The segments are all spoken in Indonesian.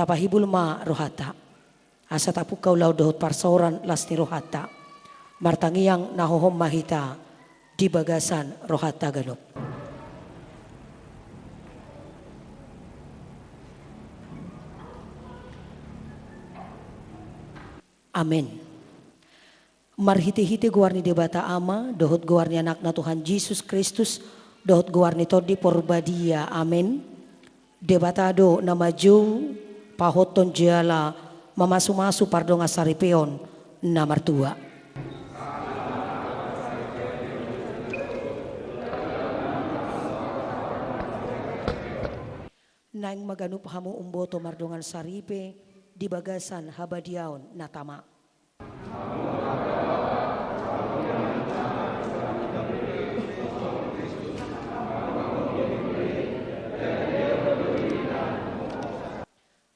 tapahibul ma rohata. Asa tapu kau lau dohot parsoran lasni rohata. Martangiang nahohom mahita di bagasan rohata ganup. Amin. Marhiti-hiti guarni debata ama, dohot guarni anak na Tuhan Yesus Kristus, dohot guarni todi porbadia, amin. Debatado na maju, pahoton jala, mamasu-masu pardonga saripeon, na martua. Naing maganup hamu umboto mardongan saripe, di bagasan habadiaon natama.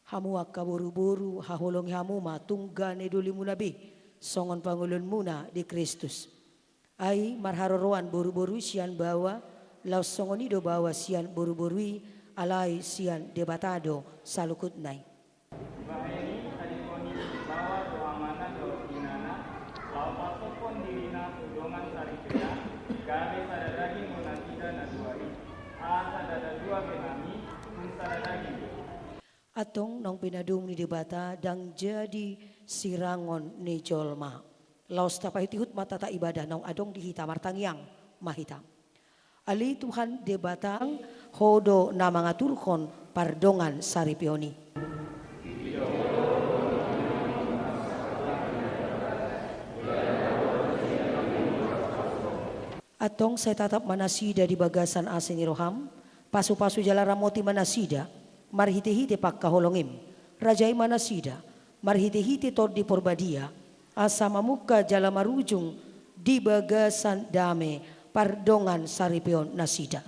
Hamu akka buru-buru haholong hamu matungga neduli munabi songon pangulun muna di Kristus. Ai marharoroan buru-buru sian bawa laus songonido bawa sian buru-burui alai sian debatado salukut nai. Baeni adikoni bawa doa mana doa inana lau pasopon dirina udongan saripea gare sadadagi munatida na duai sadada dua benami kun sadadagi. Atong nang pinadung ni debata dang jadi sirangon ni jolma. Laos tapahitihut matata ibadah nang adong dihita martangyang mahita. Ali Tuhan debatang hodo na mga turkon pardongan saripioni. Atong saya tatap manasida di bagasan asin roham, pasu-pasu jala ramoti manasida, marhiti-hiti pagkaholongim, rajai manasida, marhiti-hiti tod di porbadia, asa mamuka jala marujung di bagasan dame, pardongan saripion nasida.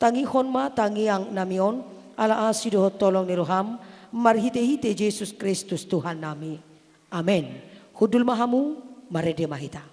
Tangihon ma tangiang namion, ala asidohot tolong ni roham, marhiti-hiti Yesus Kristus Tuhan nami. Amen. Hudul mahamu, marede mahita.